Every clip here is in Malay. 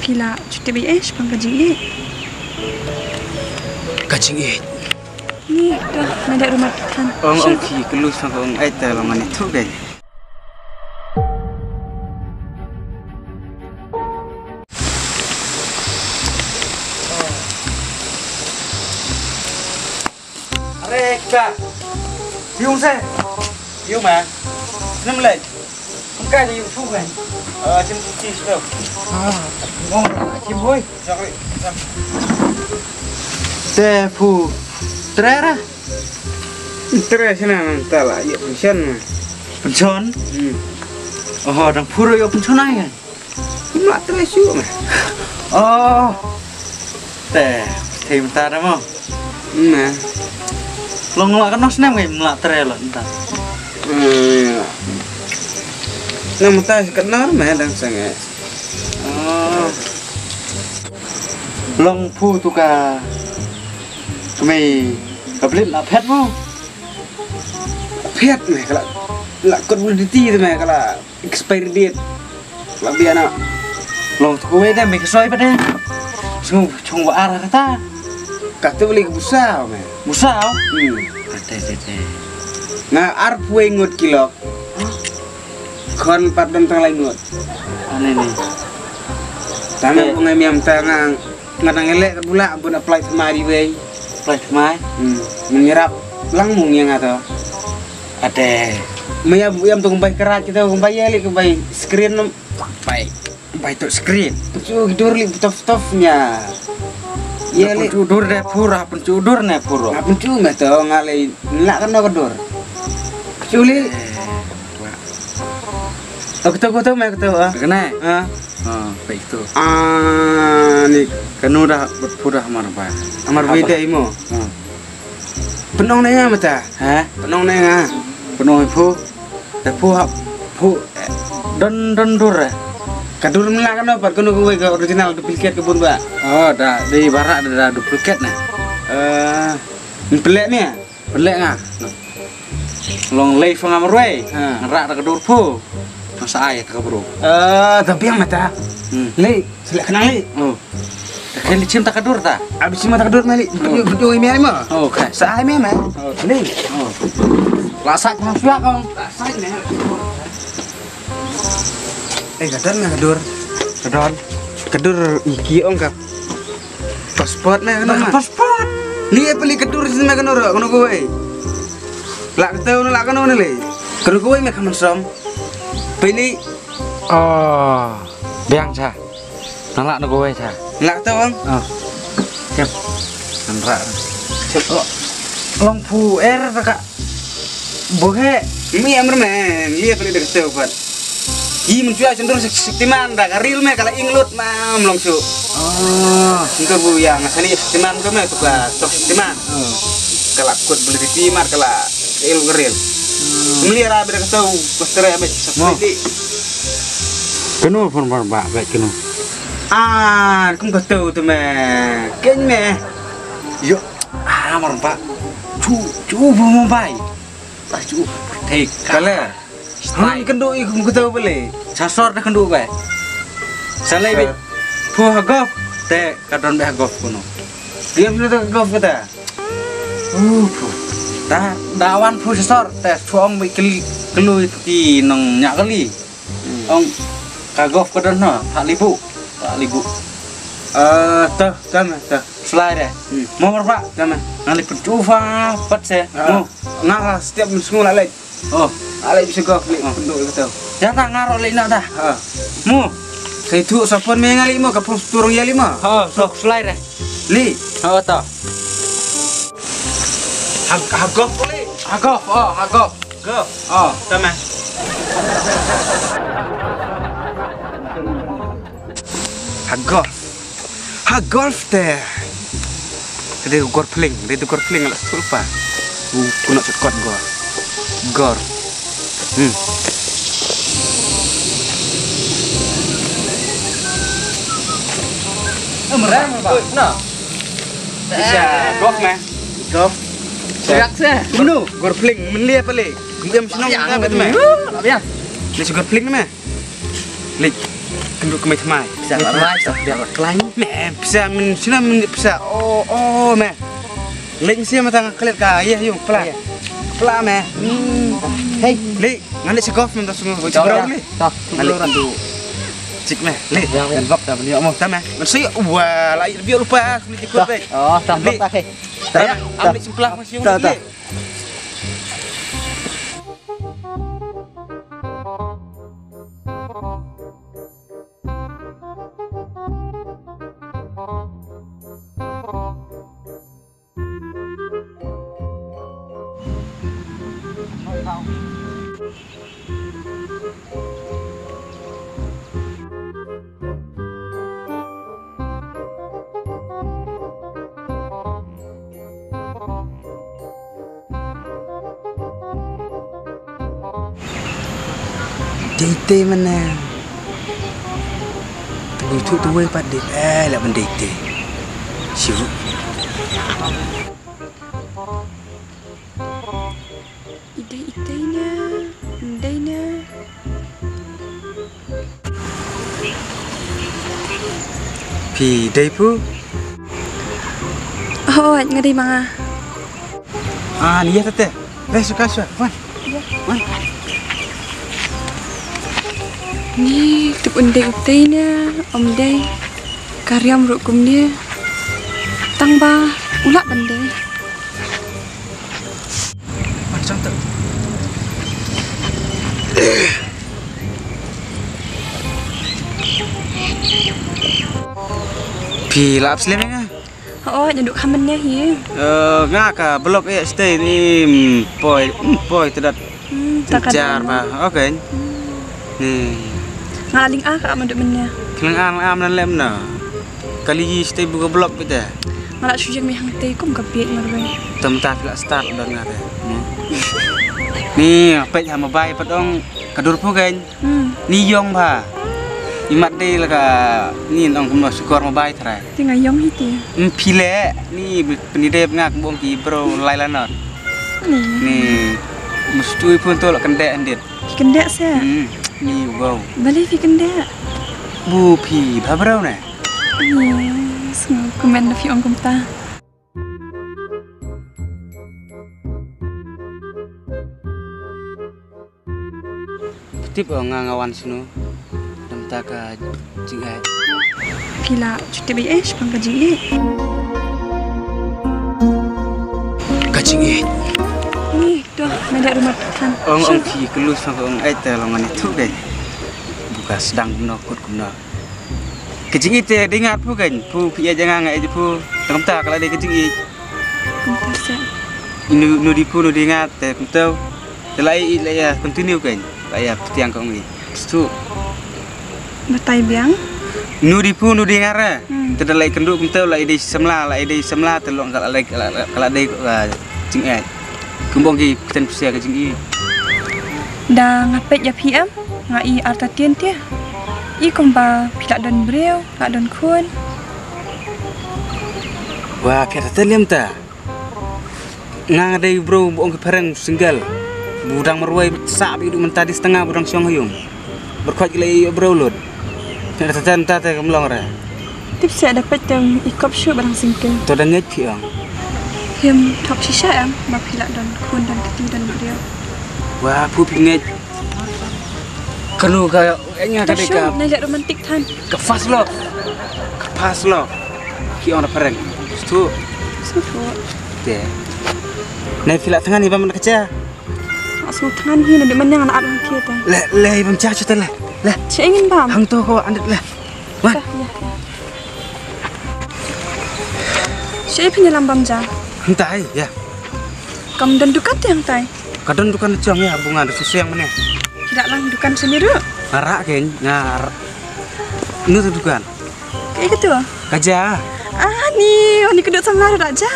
kila cuti BS pang kajing it. Kajing it. Ni dah nada rumah kan. Ong ki kelus sang ong ai ta lang ani tu deh. Reka. Yung se. Yung mà. Năm lệ. Không cái gì thu này. Chim chi đâu. Ngon chim hôi. Sao vậy? Te phu. Tre ra. Tre sana ta la ya pension mà. Pension? Đang phu rồi pension ai kan? Mak tre su mà. Te thêm ta đó không? Mà. Long ngelak kan nos nem ngelak tre lo entar. Nama tas kenal mah dan sangat. Long phu tu ka kami kablit nak pet mo. Pet mah kalau nak validity tu mah kalau expiry date. Kalau dia nak long tu kau dah make soy pada. Chung arah kata. Kata beli busau mah. Busau? Tete. Nah, arpu ingut kilo. Kon padam tang lain ngut. Ane ni. Tangan pengemiam tangan ngadang elek pula pun apply semari we. Apply semai. Menyerap langmung yang ada. Ada. Yam tu kumpai kerat kita kumpai elek kumpai screen kumpai tu screen. Tu gidur li tof-tofnya. Ya le udur deh pura pencudur nih pura. Pencu mah tu ngalai nak kan udur. Culi. Aku tahu mah tahu. Kena. Baik tu. Ni kanu dah pura marba. Amar beda imo. Penong nanya mata. Penong nanya. Penong pu. Pu don dur. Kadur melak kan apa? Kanu gue ke original duplicate kebun ba. Dah di barat ada duplicate nah. Pelek ni ah? Pelek ngah. Long lay fang amroi. Rak dak kadur pu. Masa ayat ke bro. Tapi yang mata. Lay, selek kenal lay. Kan licim tak kadur ta? Abis cima tak kadur mali. Video ini mah. Okay. Sa ai mah. Lay. Lasak nang suak kong. Lasak ni. Kadur. Kadur iki ong kap. Pasport na kan? Pasport. Ni peli kadur sini kan ora kono kowe. Lak keteu lak kono le. Kono kowe mek mensom. Peli biang cha. Nalak no kowe cha. Lak teu ong. Kep. Nandra. Cep long pu kak. Bohe. Mi amr men. Li peli de keteu pat. Ih mencuat cenderung sektiman dah karil me kalau inglut mam longsu. Engkau bu yang asali sektiman tu me tu ka tok sektiman. Kalau kut beli di timar kalau il karil. Melihara beda ketau pastere abis seperti. Kenu pun berbak baik kenu. Kum ketau tu me. Ken me. Yo merbak. Cu bu membai. Cu take kalah. Hai kenduk iku ketau boleh. Sasor dah kenduk bae. Salai bit. Pu hagaf te kadon be hagaf kuno. Dia punya tu hagaf kata. Dah dawan pu sasor te suang be kelu ki nong nyak kali. Ong kagaf kadon no 4,000. 4,000. Tah kama tah. Slide deh. Mau berapa kama? Ngali pencufa pat se. Mau ngara setiap semua lalai. Alai bisa kau beli penduk itu. Jangan ngarok lagi nak dah. Mu, saya tu sapon mengali mu kapung turung ya lima. Sok slide deh. Li. Tak. Hagop boleh. Hagop. Hagop. Hagop. Sama. Hagolf teh. Dia gor pling alas tulpa. Kuna cekot gor. Bisa golf mah. Golf. Siap sih. Menu gor pling menlia pale. Kemudian senang apa tu mah? Ni gor pling mah. Lik. kenduk kemai temai. Bisa lah, biar lain. Meh, bisa sini bisa. Oh, meh. Lek mesti mata ngaklet ka. Ya, yuk, pelan. Pelan, meh. Hei, Lek, ngalik sekof minta semua. Toh, Ngalik kenduk. Cik meh, lek. yang bak dah beliau mau. Tama. Mesti wah, lai biar lupa beli tikut baik. Oh, tambah tak hei. Saya ambil sebelah masih Tak, tak. Dite mana? Tunggu tu tuai pada lah bendite. Syuk. Ide-idenya, indainya. Pi dai pu. Oh, ngeri mga. Ni ya tete. Suka. Wan. Wan. Ni tup undai-undainya, om day. Karyam rukum dia. Tangba ulak bandai. Macam tu. Pi lap selemnya. Oh, nyaduk kamennya hi. Ngaka blok stay ni poi tidak jar ba. Okey. Ngaling ka manduk mennya. Kelang am nan lem na. Kali stay buka blok kita. Ngalak sujang mi hang tei kum kapiet marwe. Temta pila start dan ngare. Ni pet sama bai padong kadur pu kan. Ni yong ba. Imat dei la ka ni nong kum sukor ma bai thrai. Tinggal yong hiti. Pile ni penidep ngak bong ki bro lailanot. Ni mesti pun tolak kendek andit. Kendek saya. Ni wow. Balik fi kendek. Bu pi babrau na. Ni semua komen fi ong kumta. Tip ngawan sino. Temta ka jingai. Kila cuti bi pang kaji. Kacing Ni doh mendak rumah kan. Ong pi kelus sama ong telongan itu deh. Buka sedang menokut guna. Kecing itu dengar pu kan, pu pia jangan ngai pu. Temta kalau ada kecing itu. Kumta sa. Nu di pu nu dengar te kumtau. Telai ya continue kan. Saya tiang kong ni. Stu. Batai biang. Nu di pu nu dengar. Terdelai kenduk kumtau lai di semla telong kalau ada kecing itu. Kumbong ki ten sia kecing ini. Da ngapet ya PM. Ngai arta tien tia. I kumba pilak don breu, pilak don kun. Wah, kata terliam ta. Ngang ada bro, boong keperang single. Budang meruai sak hidup mentadi setengah budang siang huyung. Berkuat gila bro lud. Kata tenta te kemlong ra. Tips saya dapat yang ikop show barang singkel. To dan ngej piang. Him top shisha am, ba pilak don kun dan keti dan breu. Wah, pu pingej. Kenu kayak enya tadi ka. Najak romantik tan. Kepas lo. Ki orang perang. Stu. Sufu. Te. Nai filak tengah ni baman kaca. Asu tangan hi nanti menang anak orang kia ta. Le bam cha cha le. Le. Cik ingin bam. Hang to ko andet le. Wah. Ya. Cik punya lambam ja. Hentai ya. Kamu dan dukat yang tai. Kadang dukan jang ya bunga ada susu yang mana. Tidak lang dukan sendiri. Ngarak kan, ngar. Ini tuh dukan. Kayak gitu. Kaja. Ni kedua sama raja.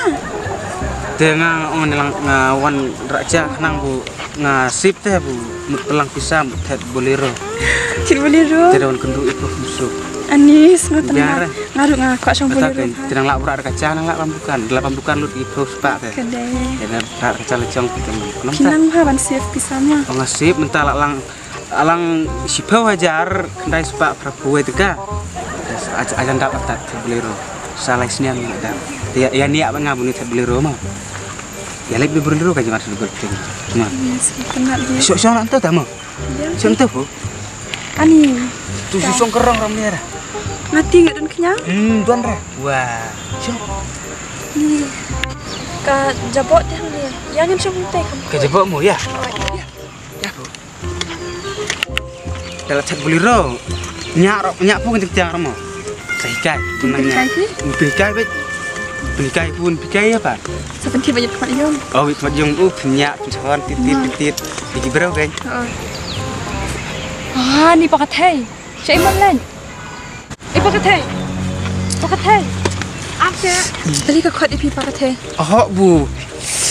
Tengah on ngawan raja nang bu ngasip teh bu pelang pisam tet bolero. Tidak bolero. Tidak on kendu itu busuk. Anis ngoten ngaruh ngakak sang bolero. Tidak lak berat kaca nang lak pambukan, pambukan lut itu sepak teh. Kedai. Jadi berat kaca lecong kita. Kinang ha ban siap pisama. Ngasip mentah lak lang alang sipau hajar kendai sepak prabu itu ka. Ajan dapat tak bolero. Salah sini yang ada. Ya niat ngabun itu bolero mah. Ya lebih bolero kan jangan sudah berting. Cuma. Kenal dia. Sok nak tahu tak mau? Sok tahu bu. Ani. Tu susung kerong ramnya dah. Mati nggak dan kenyang? Tuan dah. Wah. Sok. Ni. Ka jabot dia ni. Yang macam teh kamu. Ke jebokmu ya? Ya bu. Dalam chat bolero. Nyak pun kencing tiang ramo. Sehikai. Berikai ni? Berikai bet. Berikai pun berikai apa? Seperti banyak tempat yang. Oh, tempat yang nyak pencahon titit. Bagi berapa kan? Ah, ni pakai teh. Saya mau lain. Pakai teh. Pakai teh. Apa? Tadi kau kuat ipi pakai teh. Oh, bu.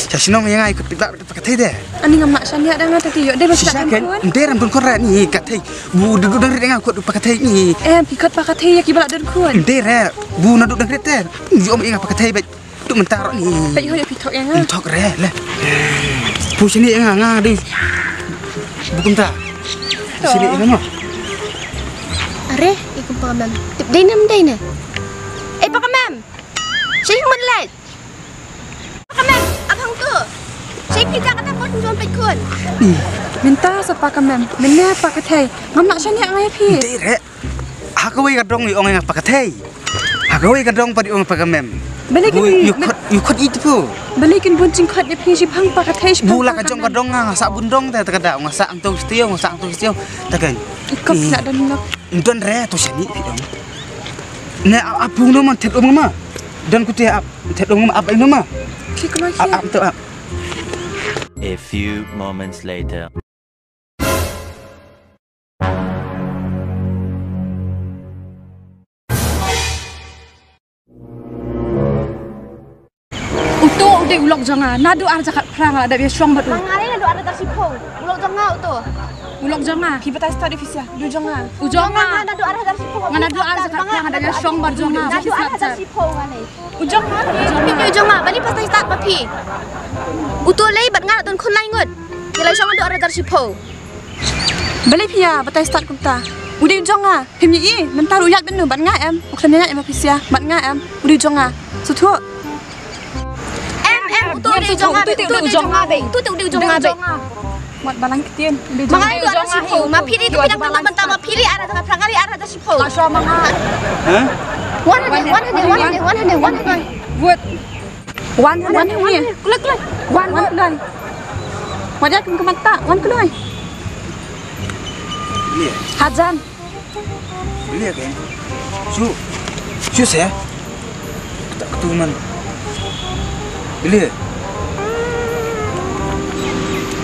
Saya senang yang ikut pakai teh deh. Ani ngamak sana ada nggak tadi? Dia masih tak kuat. Dia rambut korat ni kat teh. Bu duduk dari dengan kuat pakai teh ni. Pikat pakai teh ya kibalak dan kuat. Dia bu naduk dari teh. Jom ingat pakai teh bet. Tu mentarok ni. Tak ada pitok yang ah. Pitok re lah. Bu sini yang ngah deh. Bukan tak. Sini ini mah. Are, ikut pakamam. Tip day nam day na. Pakamam. Saya menlet. Pakamam, abang tu. Saya kita kata pun jual pekun. Minta sepakat mem. Benar pakai teh. Ngamak sana ngai pi. Dia hakawai kadong ni orang yang pakai teh. Hakawai kadong pada orang pakai mem. Balikin. You could eat po. Balikin buncing kuat ya pi si pang pakai teh. Bula kajong kadong ngasak bundong teh terkadang ngasak antong setio takan. Ikut nak dan nak. Don re to sini dong. Ne apu no man tet mama. Dan ku teh tet mama apa ini mama? Klik lagi. Ap tu ap. A few moments later. Untuk dia ulok jangan. Nado arja kat perang ada biar strong betul. Mangalin ada ada tersipong. Bulok jangau tu. Ulok jangan. Kita tak start divisi. Du jangan. Ujonga. Nado ada tersipong. Nado arja kat perang ada biar strong berjonga. Nado ada tersipong ni. Ujonga. Pipi ujonga. Bani pas start papi. Utul lay bat ngat don kon lai ngut. Kilai shong nado ada tersipong. Balik pia batai start kumta. Udah jangan. Hemnya i mentar uyat benar bat ngai em. Bukan ngai em apisia. Bat ngai em. Udah jangan. Sutu. Utul dia ujonga. Utul ujonga be. Utul dia ujonga be. Mat balang ketian. Mangai tu ada tersipong. Ma pili tu pinang pinang mentah ma pili ada dengan perang kali ada tersipong. Asal mangai. Hah? One hundred. Buat. One ni. Kulak. One kelai. Wajah kum kemata. One kelai. Beli. Hajan. Beli kan? Su saya. Tak ketuman. Beli.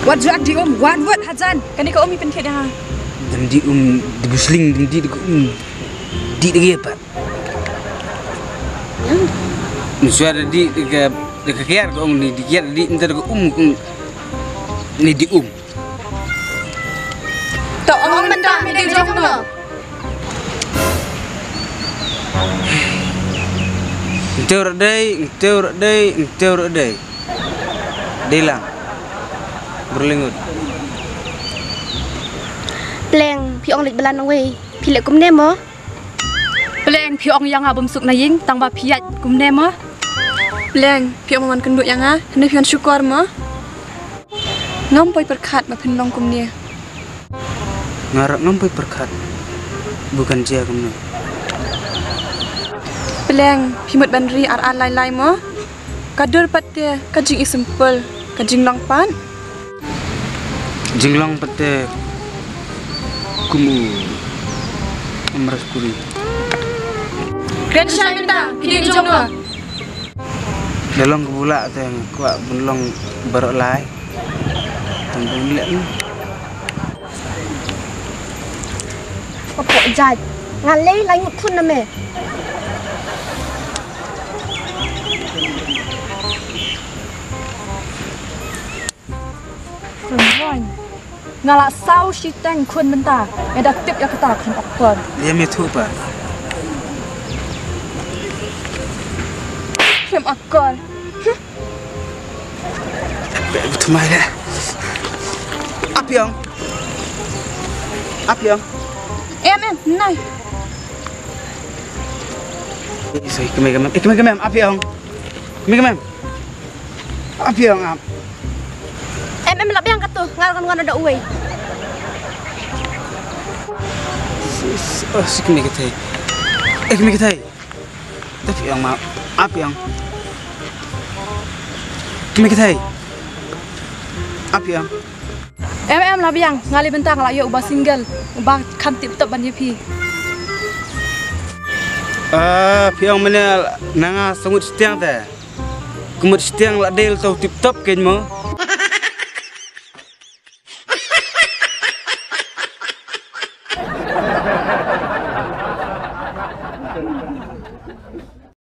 Buat jual di Wan buat Hajan. Kan ni kau umi pentit dah. Dan di di busling di lagi apa? Suara di kekiar kau ni di kiar di entar kau ni di Tak Orang mentah dia ujonga. Entar day. Dilang. Berlengut. Pleng, pi ong lit belan wei. Pi lek kum nemo. Peleng piong yang abum suk naying tang ba piat kumne mo. Peleng pion mangan kenduk yang ah. Hendak pion syukur mo. Ngam poi perkat ma penlong kum ni. Ngarak ngampai perkat. Bukan dia kamu. Peleng pimut bandri ar lai mo. Kadur patte kajing isempel. Kajing long pan. Jinglong pete kumu amras kuri. Kren minta pidi jongo. Dalong kebula teh kuat belong barok lai. Tanggung lek ni. Apa jad. Ngalai lai ngut kun na me. Perempuan. Ngalak sau si teng kun mentah. Ada tip ya kata kan akon. Dia metu pa. Kem akon. Betul mai dah. Apa yang? Api yang. Em, nai. Say kemem. Kemem api yang. Kemem. Api yang ap. Em lap yang katu, ngal ada uwe. Si kemem ketai. Kemem ketai. Tapi yang ma api yang. Kemem ketai. Api yang. Em lah biang ngali bentang lah yo ubah single ubah kan tip top ban yepi. Piang mana nanga sangut setiang teh. Kumut setiang lah del tau tip top kan mo.